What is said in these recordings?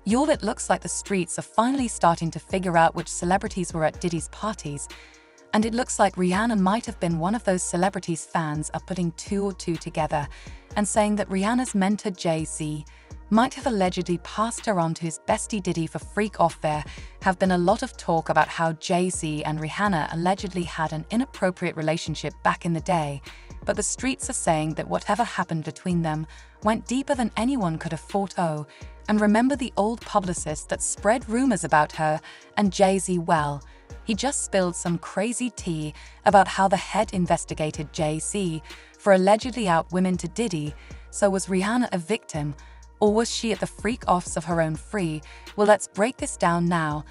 Y'all, it looks like the streets are finally starting to figure out which celebrities were at Diddy's parties, and it looks like Rihanna might have been one of those celebrities fans are putting two or two together and saying that Rihanna's mentor Jay-Z might have allegedly passed her on to his bestie Diddy for freak-off. There have been a lot of talk about how Jay-Z and Rihanna allegedly had an inappropriate relationship back in the day, but the streets are saying that whatever happened between them went deeper than anyone could have thought. Oh, and remember the old publicist that spread rumors about her and Jay-Z? Well, he just spilled some crazy tea about how the head investigated Jay-Z for allegedly out women to Diddy. So was Rihanna a victim, or was she at the freak-offs of her own free? Well, let's break this down now.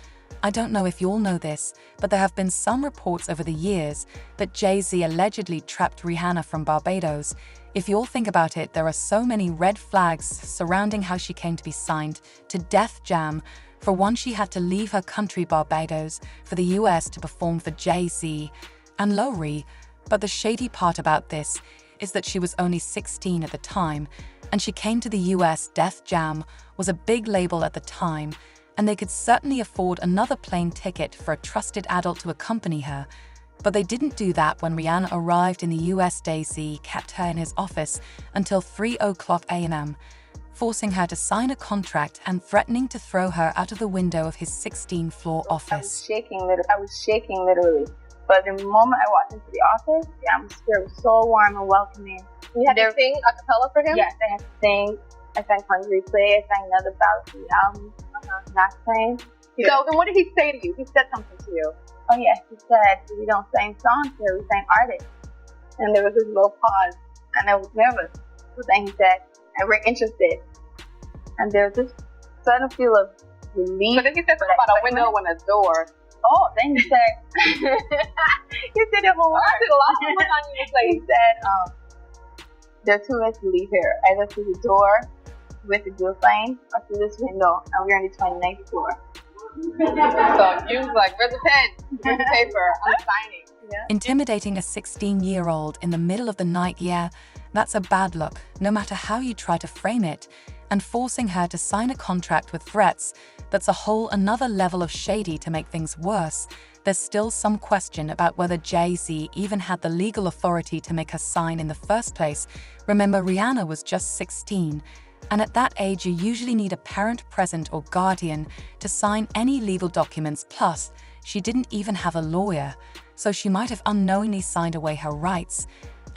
I don't know if you all know this, but there have been some reports over the years that Jay-Z allegedly trapped Rihanna from Barbados. If you all think about it, there are so many red flags surrounding how she came to be signed to Def Jam. For one, she had to leave her country, Barbados, for the US to perform for Jay-Z and Lowry. But the shady part about this is that she was only 16 at the time, and she came to the US. Def Jam was a big label at the time, and they could certainly afford another plane ticket for a trusted adult to accompany her. But they didn't do that when Rihanna arrived in the US. Jay-Z kept her in his office until 3:00 a.m., forcing her to sign a contract and threatening to throw her out of the window of his 16th-floor office. I was shaking literally. But the moment I walked into the office, the atmosphere was so warm and welcoming. You had to sing a cappella for him? Yes, I had to sing. I sang Hungry Play. I sang another Ballad album. Not playing. So then what did he say to you? He said something to you. Oh yes, he said, we don't sing songs here, we sing artists. And there was this little pause, and I was nervous. But then he said, and we're interested. And there was this sudden feel of relief. So then he said something about a window and a door. Oh, then he said, he said it whole word. I did a lot of work on you. He said, there are two ways to leave here, either through the door with the blue flame or through this window, and we're on the 29th floor. So you was like, where's the pen? Where's the paper? I'm signing. Yeah. Intimidating a 16-year-old in the middle of the night, yeah, that's a bad look, no matter how you try to frame it. And forcing her to sign a contract with threats, that's a whole another level of shady. To make things worse, there's still some question about whether Jay-Z even had the legal authority to make her sign in the first place. Remember, Rihanna was just 16. And at that age, you usually need a parent present or guardian to sign any legal documents. Plus, she didn't even have a lawyer, so she might have unknowingly signed away her rights.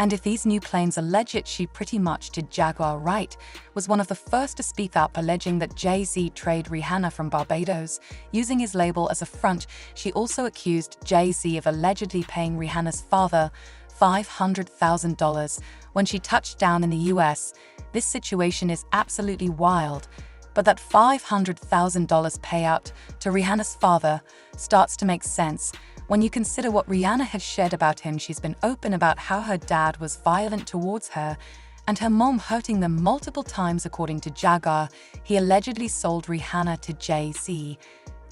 And if these new claims are legit, she pretty much did. Jaguar Wright was one of the first to speak up, alleging that Jay-Z traded Rihanna from Barbados, using his label as a front. She also accused Jay-Z of allegedly paying Rihanna's father $500,000 when she touched down in the US. This situation is absolutely wild, but that $500,000 payout to Rihanna's father starts to make sense when you consider what Rihanna has shared about him. She's been open about how her dad was violent towards her and her mom hurting them multiple times. According to Jaguar, he allegedly sold Rihanna to Jay-Z.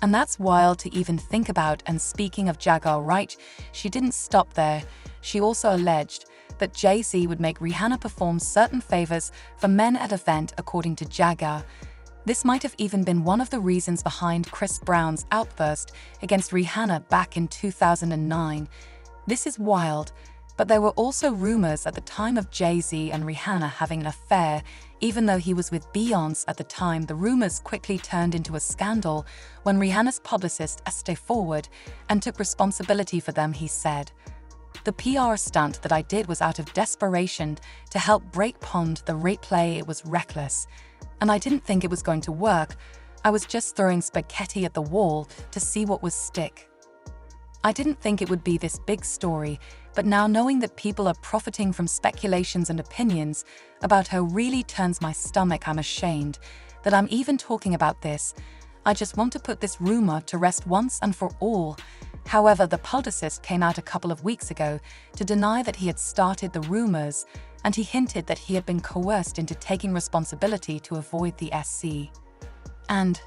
And that's wild to even think about. And speaking of Jaguar Wright, she didn't stop there. She also alleged that Jay-Z would make Rihanna perform certain favors for men at event. According to Jaguar, this might have even been one of the reasons behind Chris Brown's outburst against Rihanna back in 2009. This is wild, but there were also rumors at the time of Jay-Z and Rihanna having an affair. Even though he was with Beyoncé at the time, the rumors quickly turned into a scandal when Rihanna's publicist stepped forward and took responsibility for them. He said, "The PR stunt that I did was out of desperation to help break pond the replay. It was reckless. And I didn't think it was going to work. I was just throwing spaghetti at the wall to see what would stick. I didn't think it would be this big story, but now knowing that people are profiting from speculations and opinions about her really turns my stomach. I'm ashamed that I'm even talking about this. I just want to put this rumor to rest once and for all." However, the publicist came out a couple of weeks ago to deny that he had started the rumors, and he hinted that he had been coerced into taking responsibility to avoid the SC. And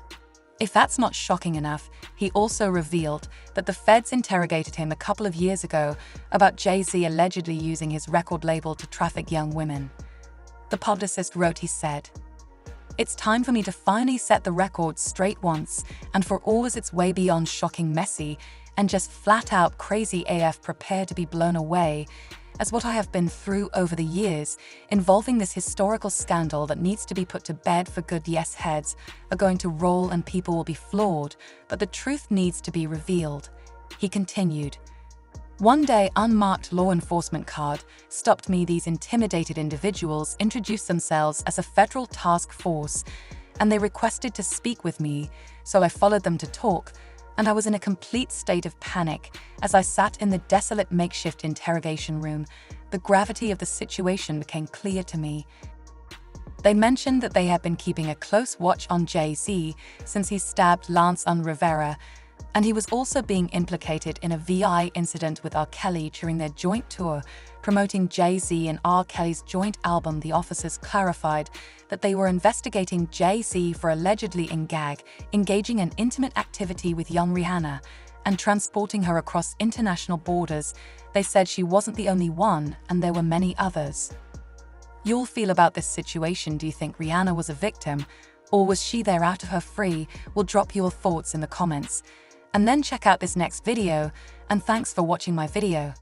if that's not shocking enough, he also revealed that the feds interrogated him a couple of years ago about Jay-Z allegedly using his record label to traffic young women. The publicist wrote, he said, It's time for me to finally set the record straight once and for all, as it's way beyond shocking messy and just flat out crazy AF. Prepare to be blown away as what I have been through over the years involving this historical scandal that needs to be put to bed for good. Yes, heads are going to roll and people will be floored, but the truth needs to be revealed. He continued. One day, unmarked law enforcement card stopped me. These intimidated individuals introduced themselves as a federal task force, and they requested to speak with me, so I followed them to talk, and I was in a complete state of panic as I sat in the desolate makeshift interrogation room. The gravity of the situation became clear to me. They mentioned that they had been keeping a close watch on Jay-Z since he stabbed Lance on Rivera, and he was also being implicated in a VI incident with R. Kelly during their joint tour promoting Jay-Z and R. Kelly's joint album. The officers clarified that they were investigating Jay-Z for allegedly engaging in intimate activity with young Rihanna and transporting her across international borders. They said she wasn't the only one, and there were many others. You'll feel about this situation. Do you think Rihanna was a victim, or was she there out of her free? We'll drop your thoughts in the comments. And then check out this next video, and thanks for watching my video.